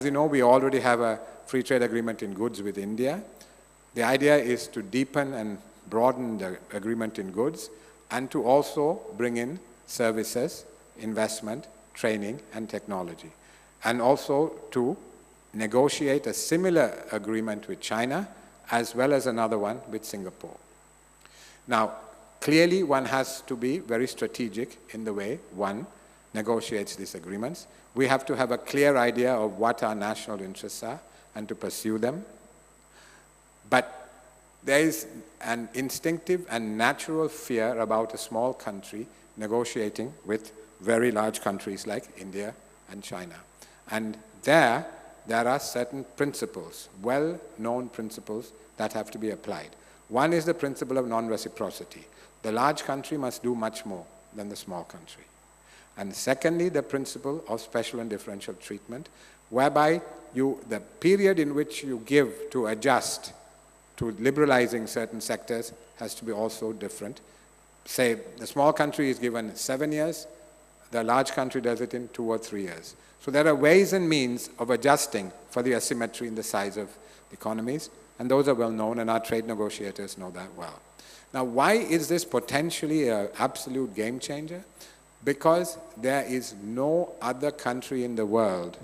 you know, we already have a free trade agreement in goods with India. The idea is to deepen and broaden the agreement in goods and to also bring in services, investment, training, and technology. And also to negotiate a similar agreement with China as well as another one with Singapore. Now, clearly one has to be very strategic in the way one negotiates these agreements. We have to have a clear idea of what our national interests are and to pursue them. But there is an instinctive and natural fear about a small country negotiating with very large countries like India and China. And there are certain principles, well-known principles that have to be applied. One is the principle of non-reciprocity. The large country must do much more than the small country. And secondly, the principle of special and differential treatment, whereby the period in which you give to adjust to liberalizing certain sectors has to be also different. Say, the small country is given 7 years, the large country does it in 2 or 3 years. So there are ways and means of adjusting for the asymmetry in the size of economies, and those are well known, and our trade negotiators know that well. Now, why is this potentially an absolute game changer? Because there is no other country in the world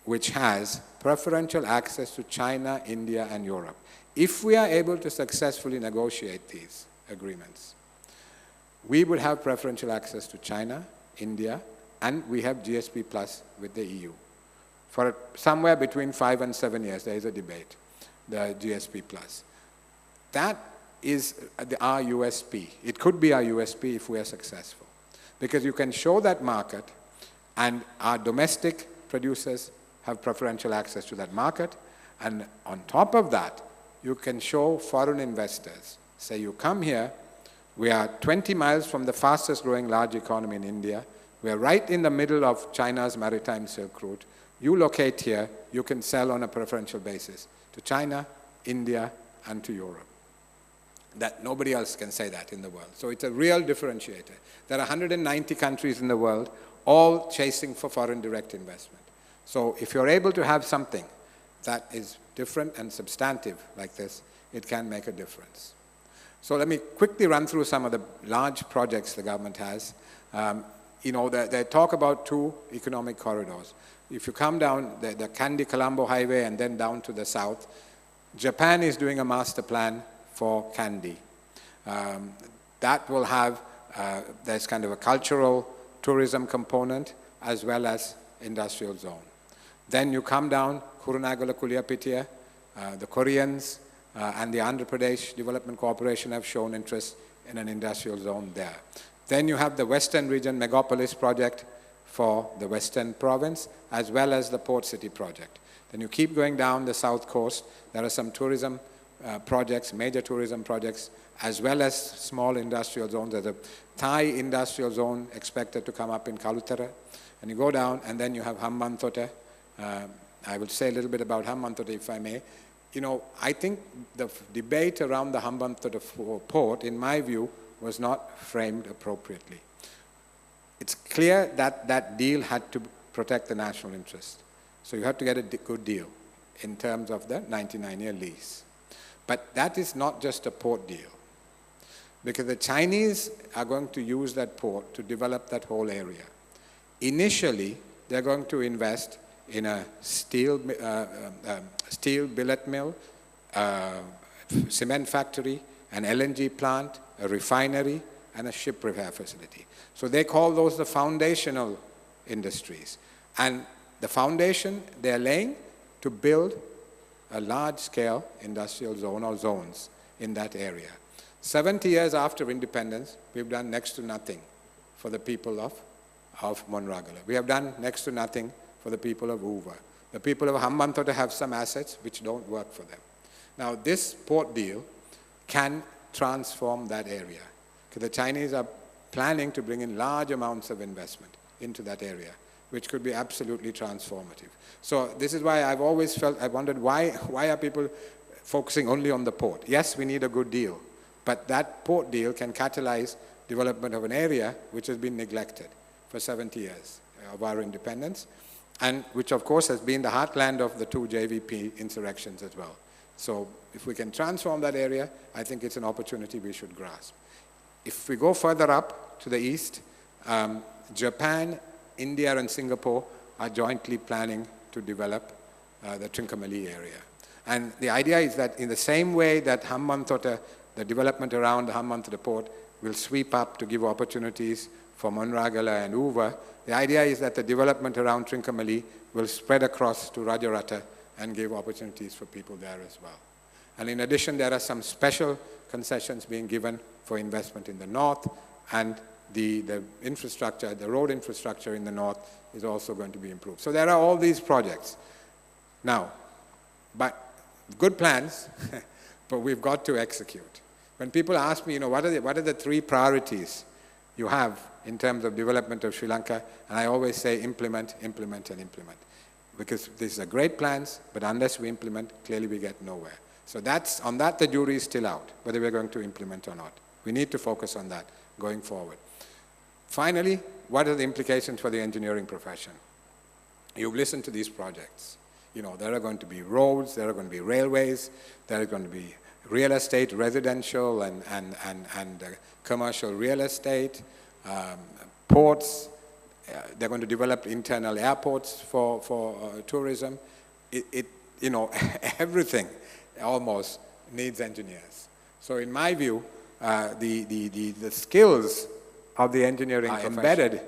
which has preferential access to China, India, and Europe. If we are able to successfully negotiate these agreements, we would have preferential access to China, India, and we have GSP Plus with the EU. For somewhere between 5 and 7 years, there is a debate, the GSP Plus. That is our USP. It could be our USP if we are successful. Because you can show that market, and our domestic producers have preferential access to that market, and on top of that, you can show foreign investors, say you come here, we are 20 miles from the fastest growing large economy in India, we are right in the middle of China's maritime Silk Route, you locate here, you can sell on a preferential basis to China, India, and to Europe. That nobody else can say that in the world. So it's a real differentiator. There are 190 countries in the world, all chasing for foreign direct investment. So if you're able to have something that is different and substantive like this, it can make a difference. So let me quickly run through some of the large projects the government has. You know, they talk about 2 economic corridors. If you come down the Kandy-Colombo highway and then down to the south, Japan is doing a master plan for Kandy. That will have, there's kind of a cultural tourism component as well as industrial zone. Then you come down Kurunagala Kuliapitiya, the Koreans and the Andhra Pradesh Development Corporation have shown interest in an industrial zone there. Then you have the Western Region Megapolis project for the Western Province, as well as the Port City project. Then you keep going down the south coast, there are some tourism projects, major tourism projects, as well as small industrial zones. There's a Thai industrial zone expected to come up in Kalutara. And you go down, and then you have Hambantota. I will say a little bit about Hambantota, if I may. You know, I think the debate around the Hambantota port, in my view, was not framed appropriately. It's clear that that deal had to protect the national interest. So you have to get a good deal in terms of the 99-year lease. But that is not just a port deal, because the Chinese are going to use that port to develop that whole area. Initially, they're going to invest in a steel billet mill, cement factory, an LNG plant, a refinery, and a ship repair facility. So they call those the foundational industries. And the foundation they're laying to build a large-scale industrial zone or zones in that area. 70 years after independence, we've done next to nothing for the people of Monragala. We have done next to nothing for the people of Uva. The people of Hambantota have some assets which don't work for them. Now, this port deal can transform that area, because the Chinese are planning to bring in large amounts of investment into that area, which could be absolutely transformative. So this is why I've always felt, I wondered why are people focusing only on the port? Yes, we need a good deal, but that port deal can catalyze development of an area which has been neglected for 70 years of our independence. and which of course has been the heartland of the two JVP insurrections as well. So if we can transform that area, I think it's an opportunity we should grasp. If we go further up to the east, Japan, India, and Singapore are jointly planning to develop the Trincomalee area. And the idea is that in the same way that Hambantota, the development around the Hambantota port, will sweep up to give opportunities for Monragala and Uva, the idea is that the development around Trincomalee will spread across to Rajarata and give opportunities for people there as well. And in addition, there are some special concessions being given for investment in the north, and the infrastructure, the road infrastructure in the north is also going to be improved. So there are all these projects. Now, but good plans, but we've got to execute. When people ask me, what are the three priorities you have in terms of development of Sri Lanka, and I always say implement, implement, and implement. Because these are great plans, but unless we implement, clearly we get nowhere. So on that the jury is still out, whether we're going to implement or not. We need to focus on that going forward. Finally, what are the implications for the engineering profession? You've listened to these projects. There are going to be roads, there are going to be railways, there are going to be real estate, residential and commercial real estate, ports. They're going to develop internal airports for tourism. Everything almost needs engineers. So in my view, the skills of the engineering are embedded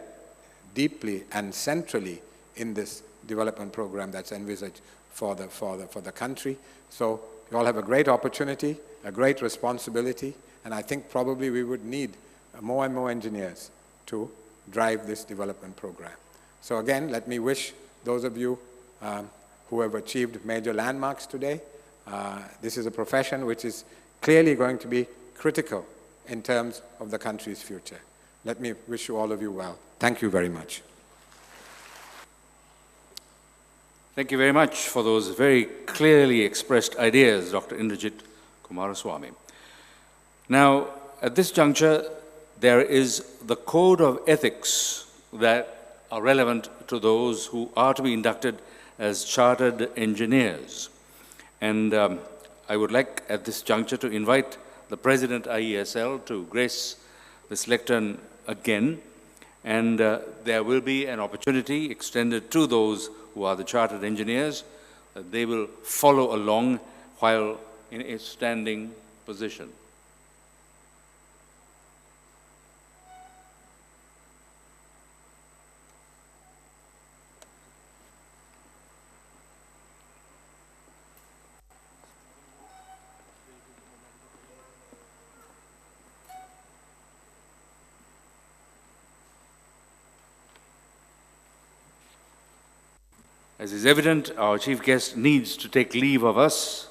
deeply and centrally in this development program that's envisaged for the country. So you all have a great opportunity, a great responsibility, and I think probably we would need more and more engineers to drive this development program. So again, let me wish those of you who have achieved major landmarks today. This is a profession which is clearly going to be critical in terms of the country's future. Let me wish you all of you well. Thank you very much. Thank you very much for those very clearly expressed ideas, Dr. Indrajit Kumaraswamy. Now, at this juncture, there is the code of ethics that are relevant to those who are to be inducted as chartered engineers. And I would like at this juncture to invite the President IESL to grace this lectern again, and there will be an opportunity extended to those who are the chartered engineers. They will follow along while in a standing position. As is evident, our chief guest needs to take leave of us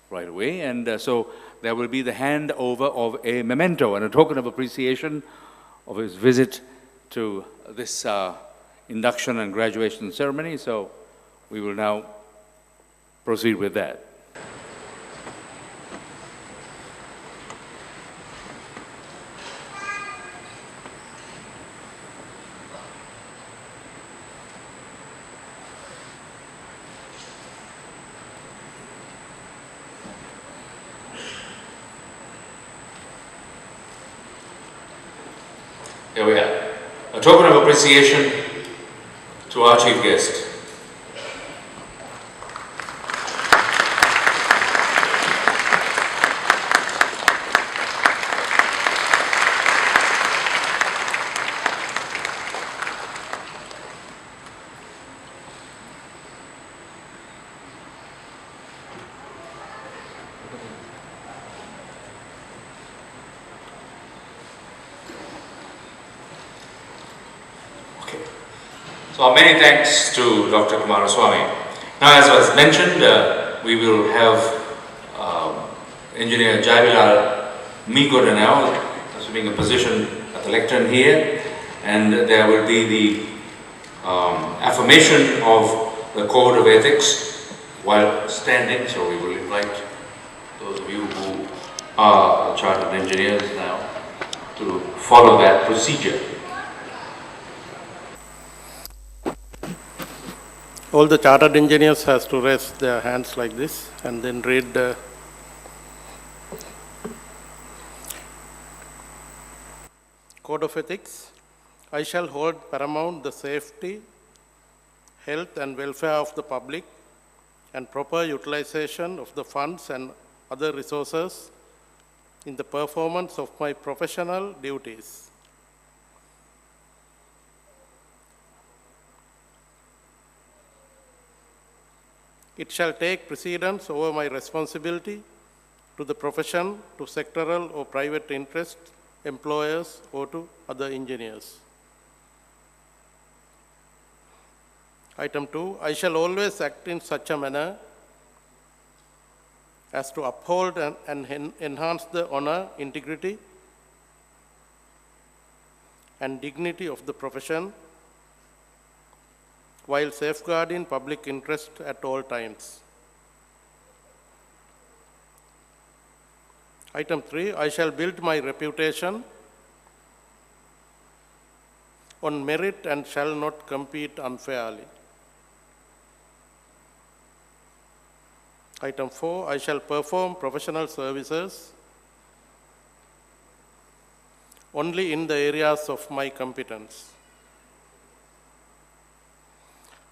right away, and so there will be the handover of a memento and a token of appreciation of his visit to this induction and graduation ceremony. So we will now proceed with that. Here we are. A token of appreciation to our chief guest. So many thanks to Dr. Kumaraswamy. Now, as was mentioned, we will have Engineer Jaivilal Meekodanao assuming a position at the lectern here, and there will be the affirmation of the Code of Ethics while standing. So we will invite those of you who are chartered engineers now to follow that procedure. All the chartered engineers has to raise their hands like this and then read the Code of Ethics. I shall hold paramount the safety, health and welfare of the public and proper utilization of the funds and other resources in the performance of my professional duties. It shall take precedence over my responsibility to the profession, to sectoral or private interest, employers, or to other engineers. Item 2, I shall always act in such a manner as to uphold and enhance the honor, integrity, and dignity of the profession while safeguarding public interest at all times. Item 3, I shall build my reputation on merit and shall not compete unfairly. Item 4, I shall perform professional services only in the areas of my competence.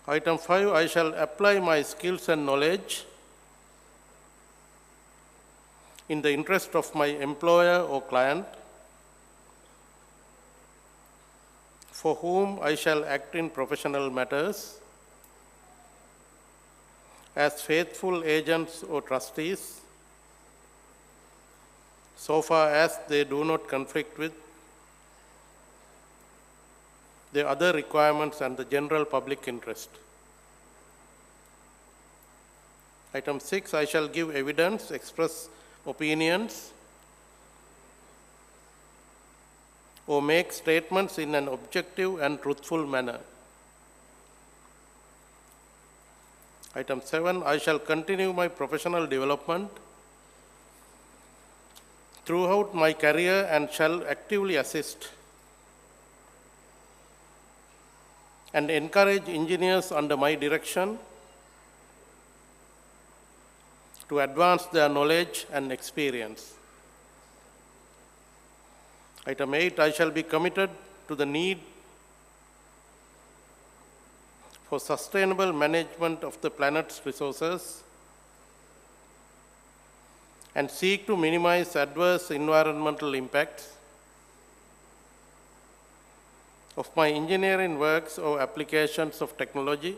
Item 5, I shall apply my skills and knowledge in the interest of my employer or client, for whom I shall act in professional matters as faithful agents or trustees, so far as they do not conflict with the other requirements and the general public interest. Item 6, I shall give evidence, express opinions, or make statements in an objective and truthful manner. Item 7, I shall continue my professional development throughout my career and shall actively assist and encourage engineers under my direction to advance their knowledge and experience. Item 8, I shall be committed to the need for sustainable management of the planet's resources and seek to minimize adverse environmental impacts of my engineering works or applications of technology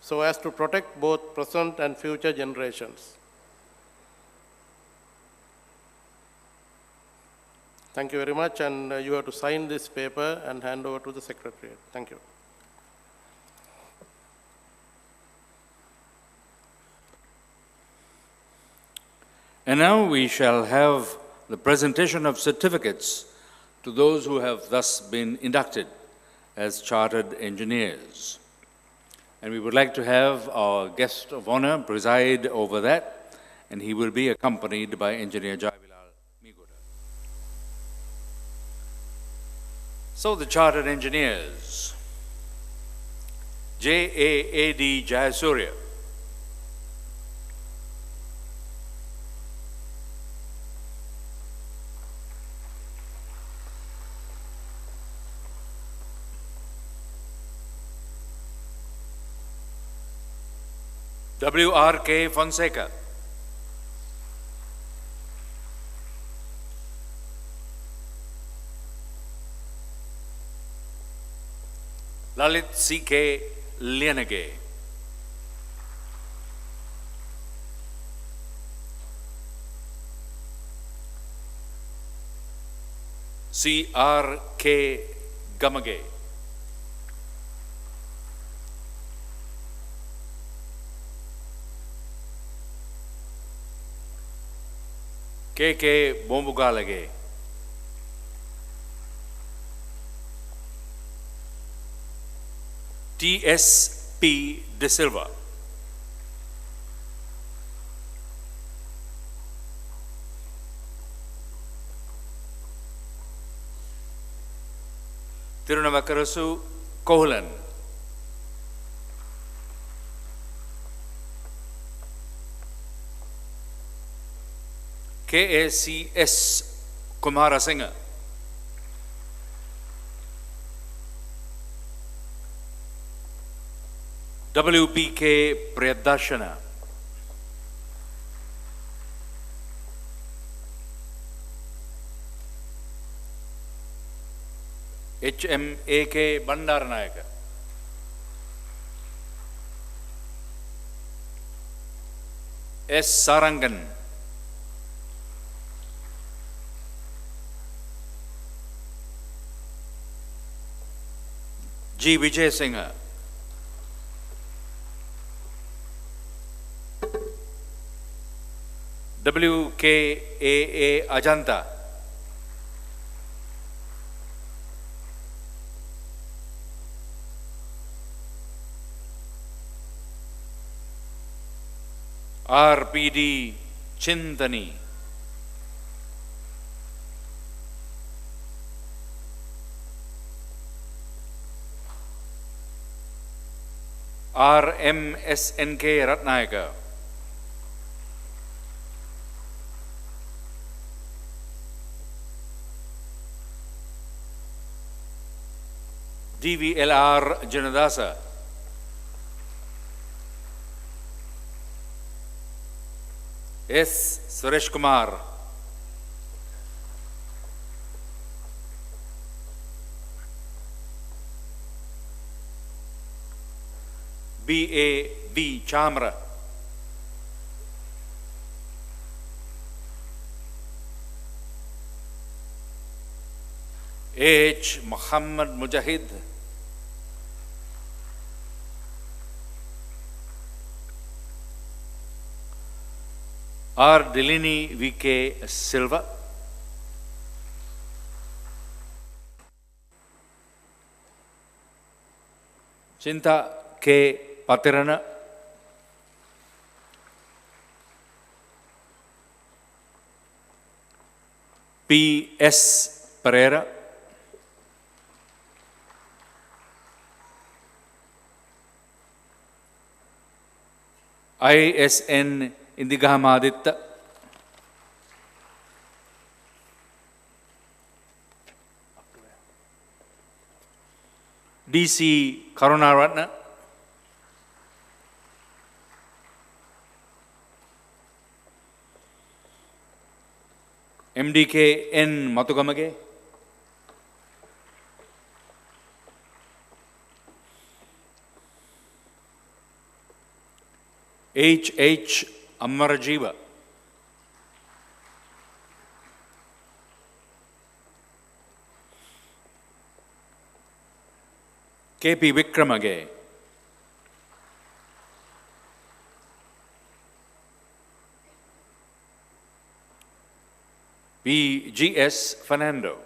so as to protect both present and future generations. Thank you very much, and you have to sign this paper and hand over to the Secretariat. Thank you. And now we shall have the presentation of certificates to those who have thus been inducted as chartered engineers. And we would like to have our guest of honor preside over that, and he will be accompanied by Engineer Jaivilal Miguda. So the chartered engineers, J.A.A.D. Jayasurya, W.R.K. Fonseca, Lalit C.K. Lienage, C.R.K. Gamage, K.K. Bombugalage, T.S.P. De Silva, Tirunavakarasu Kohulan. KACS Kumarasinghe. WPK Priyadarshana. HMAK Bandaranayaka. S. Sarangan. G. Vijay Singha. WKAA Ajanta. RPD Chintani. RMSNK Ratnayaka. DVLR Janadasa. S. Suresh Kumar. BAV Chamra. H. Muhammad Mujahid. R. Delini VK Silva. Chinta K. Patirana. P. S. Pereira. ISN Indigahamaditta. DC Karunaratna. MDK N Matugamage. H. Amarajiva. KP Vikramage. BGS Fernando.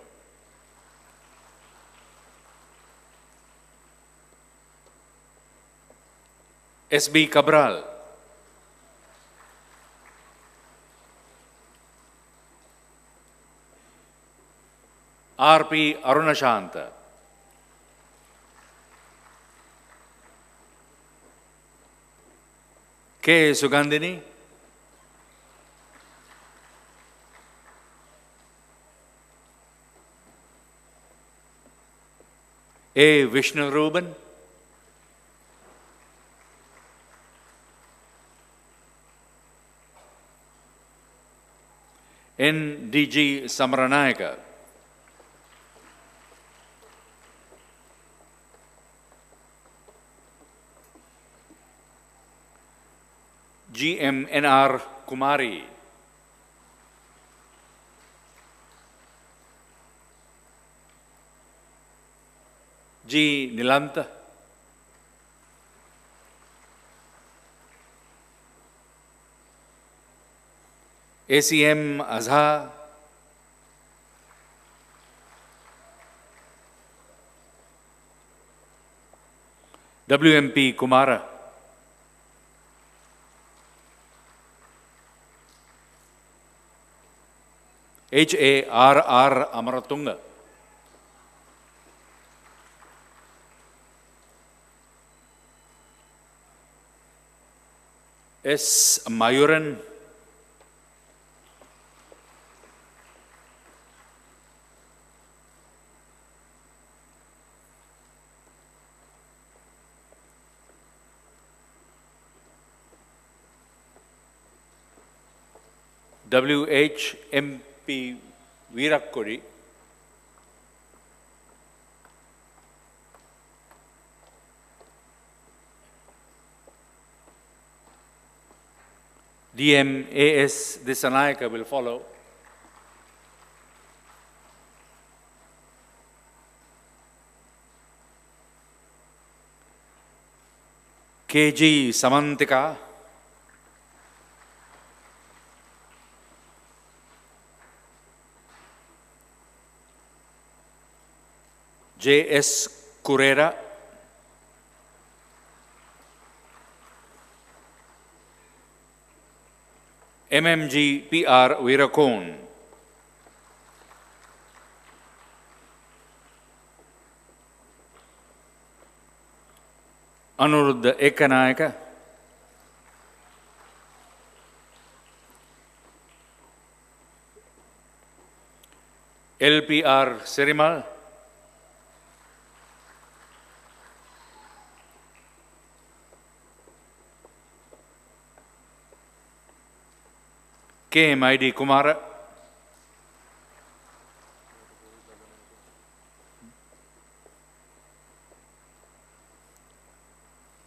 SB Cabral. RP Arunashanta. K. Sugandhini. A. Vishnu Ruben. N. DG Samaranayaka. GMNR Kumari. G. Nilanta. ACM Azha. WMP Kumara. HARR Amaratunga. S. Mayuran, W. H. M. P. Veerakkodi, D. M. A. S. Disanayaka will follow. K. G. Samantika, J. S. Kurera, MMG P. R. Veerakon, Anuruddha Ekanayaka, L. P. R. Serimal, K. M. I. D. Kumara,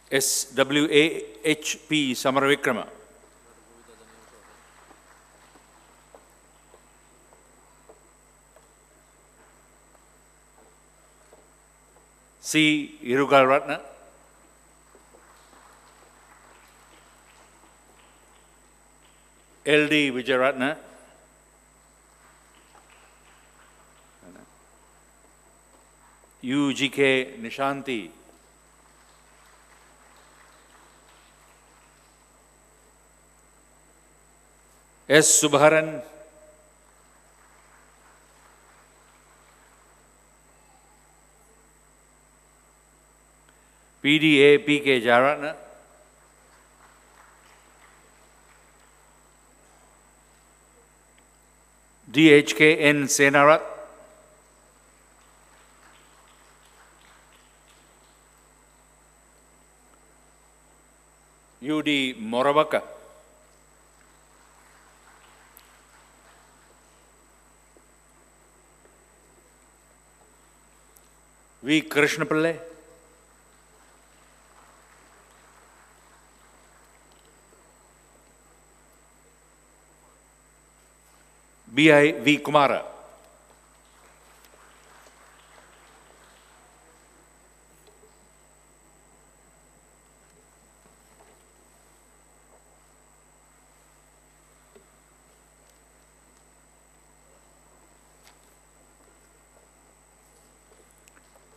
S. W. A. H. P. Samaravikrama, C. Irugal Ratna, L. D. Vijayaratna, U. G. K. Nishanti, S. Subharan, P. D. A. P. K. Jayaratna, D. H. K. N. Senarat, U. D. Moravaka, V. Krishnapillai, B. I. V. Kumara,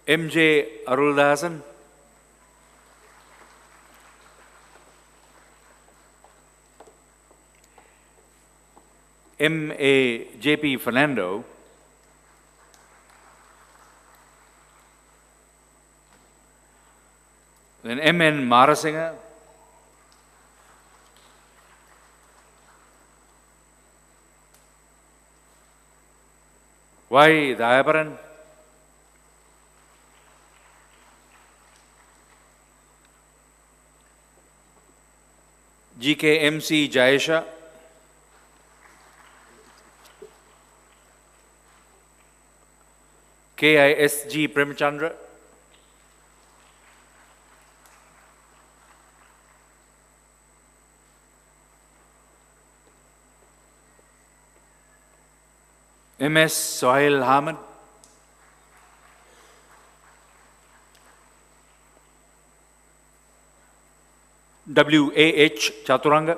M. J. Aruldasan, M. A. J. P. Fernando, then M. N. Marasinga, Y. Dayaparan, G. K. M. C. Jayesha, K. I. S. G. Premchandra, M. S. Sohail Hamid, W. A. H. Chaturanga,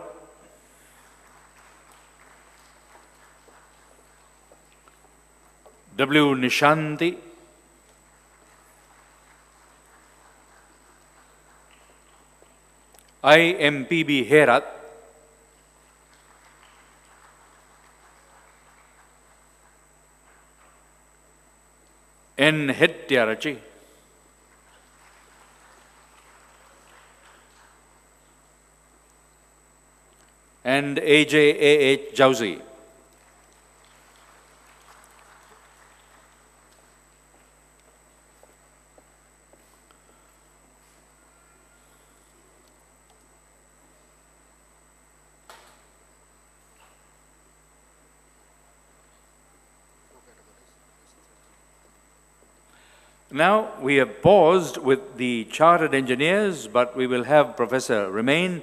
W. Nishanti, I. M. P. B. Herat, N. Hettiarachi, and AJAH Jauzi. Now, we have paused with the chartered engineers, but we will have Professor remain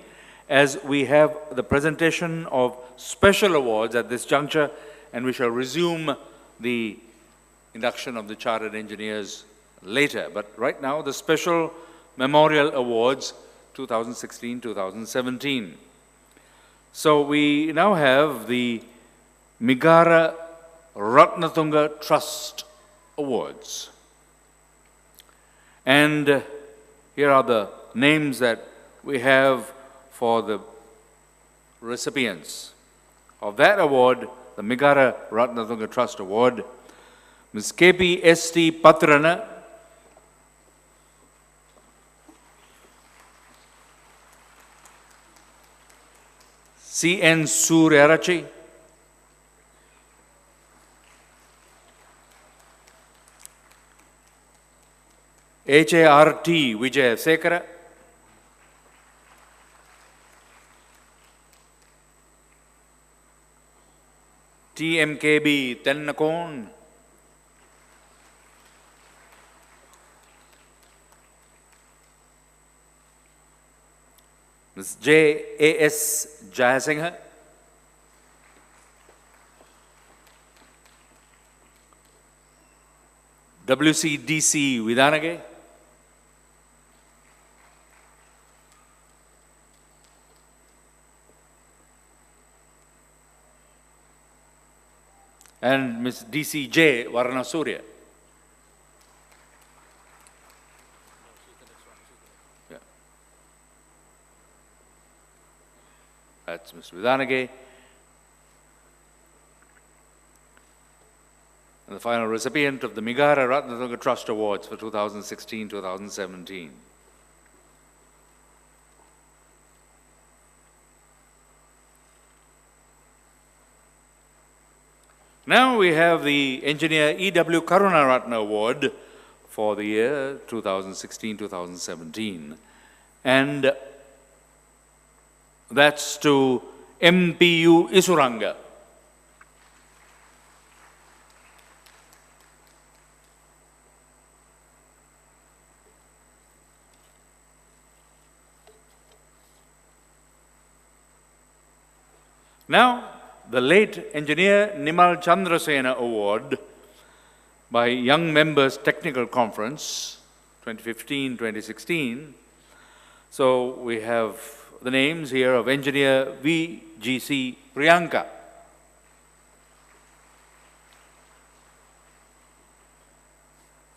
as we have the presentation of special awards at this juncture, and we shall resume the induction of the chartered engineers later. But right now, the special memorial awards 2016-2017. So we now have the Migara Ratnatunga Trust Awards. And here are the names that we have for the recipients of that award, the Migara Ratnatunga Trust Award. Ms. KP ST Patrana, CN Suryarachi, HART Vijay Sekara, TMKB Tennakon, Ms. JAS Jayasinghe, WCDC Vidanage, and Ms. DCJ Varanasuriya. Yeah. That's Mr. Vidanage. And the final recipient of the Migara Ratnatunga Trust Awards for 2016-2017. Now we have the Engineer E.W. Karunaratna Award for the year 2016-2017. And that's to MPU Isuranga. Now, the late engineer Nimal Chandrasena Award by Young Members Technical Conference 2015-2016. So we have the names here of engineer VGC Priyanka,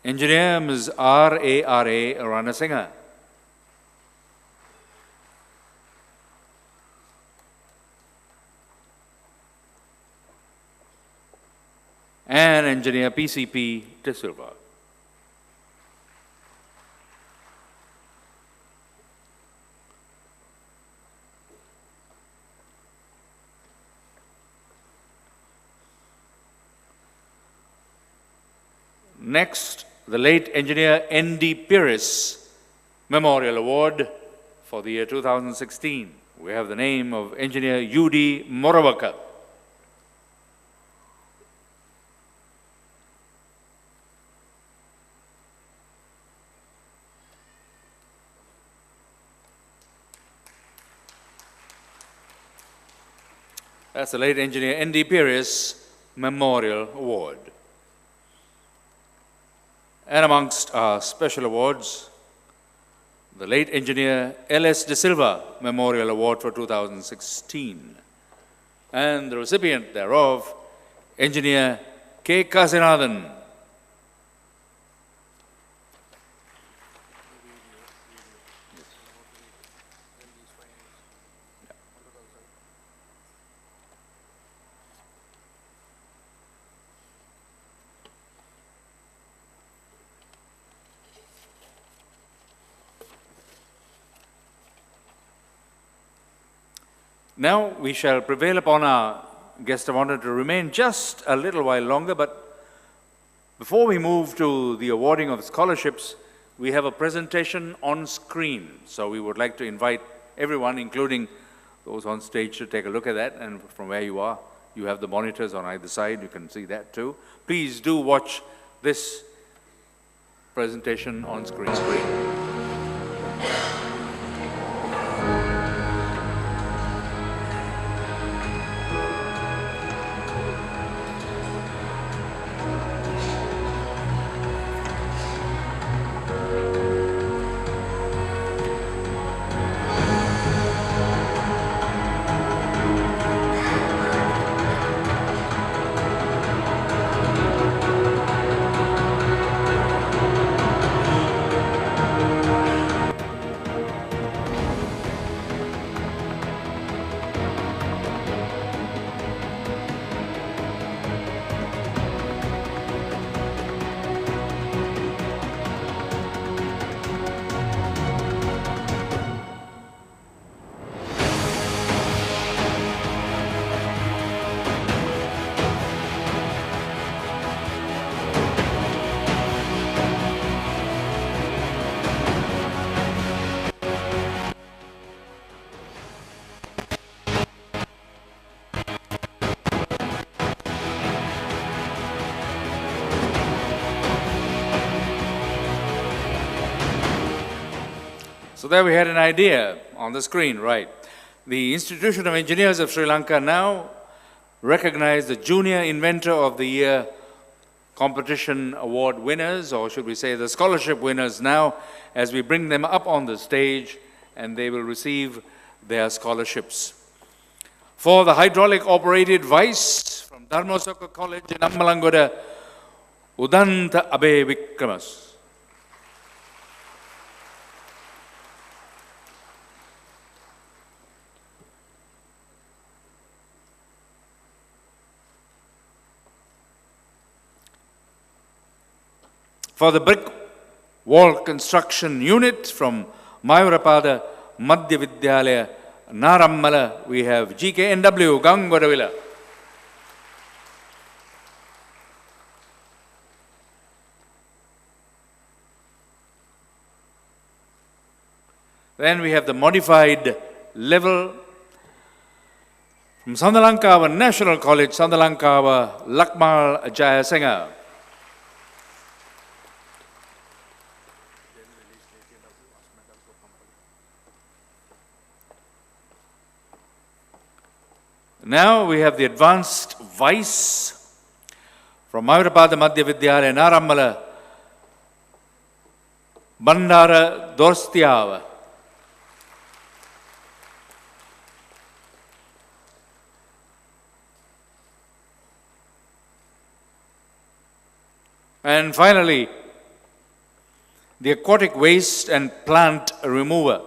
engineer Ms. RARA Ranasinghe, and engineer PCP De Silva. Next, the late engineer N.D. Pires Memorial Award for the year 2016. We have the name of engineer U.D. Moravaka. That's the late engineer N.D. Pires Memorial Award. And amongst our special awards, the late engineer L.S. De Silva Memorial Award for 2016. And the recipient thereof, engineer K. Kasinathan. Now we shall prevail upon our guest of honor to remain just a little while longer, but before we move to the awarding of scholarships, we have a presentation on screen. So we would like to invite everyone, including those on stage, to take a look at that. And from where you are, you have the monitors on either side. You can see that too. Please do watch this presentation on screen. So there we had an idea on the screen, right? The Institution of Engineers of Sri Lanka now recognize the Junior Inventor of the Year competition award winners, or should we say the scholarship winners now, as we bring them up on the stage and they will receive their scholarships. For the hydraulic operated vice from Dharmasaka College in Ammalangoda, Udanta Abe Vikramas. For the brick wall construction unit from Mayurapada Madhya Vidyalaya Narammala, we have GKNW Gangodavila. Then we have the modified level from Sandalankawa National College, Sandalankawa Lakmal Jayasinghe. Now we have the advanced vice from Mayurapada Madhya Vidyalaya Narammala Bandara Dorstiava. And finally, the aquatic waste and plant remover.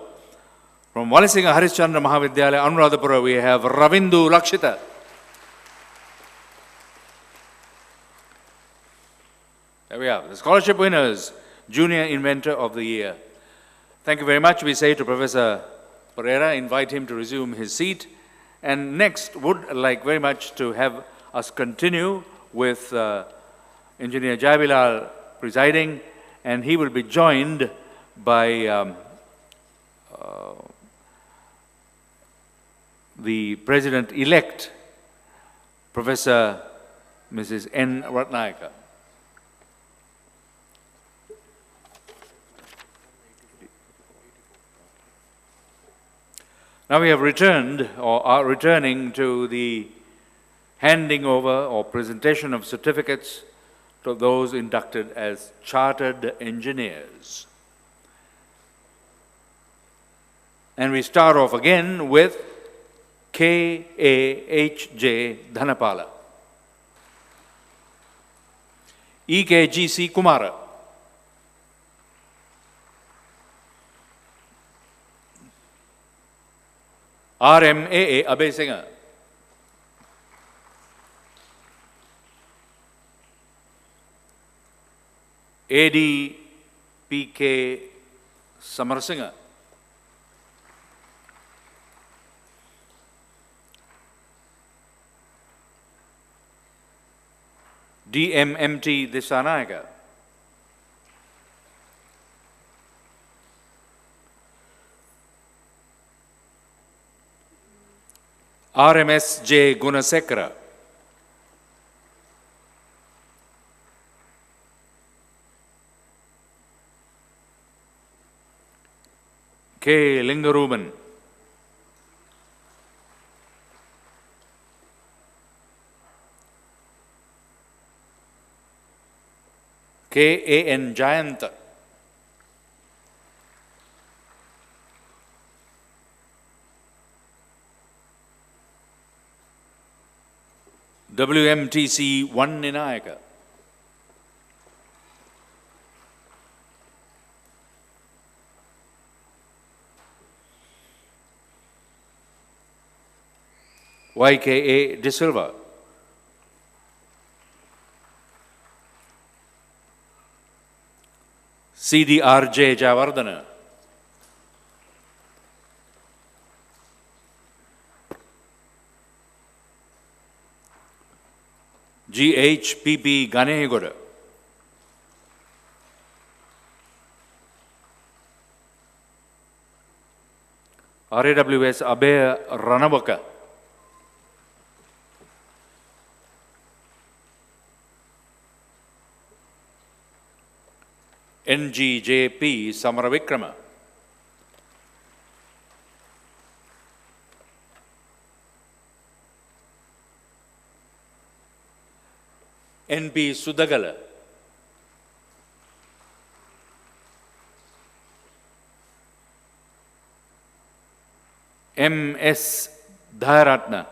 From Walisinga Harishchandra Mahavidyalaya, Anuradhapura, we have Ravindu Lakshita. There we are, the scholarship winners, Junior Inventor of the Year. Thank you very much, we say to Professor Pereira, invite him to resume his seat. And next, would like very much to have us continue with Engineer Jayabilal presiding, and he will be joined by the President-elect, Professor Mrs. N. Ratnayaka. Now we have returned, or are returning, to the handing over or presentation of certificates to those inducted as chartered engineers. And we start off again with K.A.H.J. Dhanapala, E.K.G.C. Kumara, R.M.A.A. Abesinghe, A.D.P.K. Samarsinghe, DMMT Dissanayaka, RMSJ Gunasekara, K. Lingaruban, K.A.N. Jayanta, WMTC 1 Ninayaka, YKA De Silva, CDRJ Javardhana, GHPP Ganegoda, RAWS Abhay Ranabaka, NGJP Samaravikrama, NP Sudagala, MS Dharatna,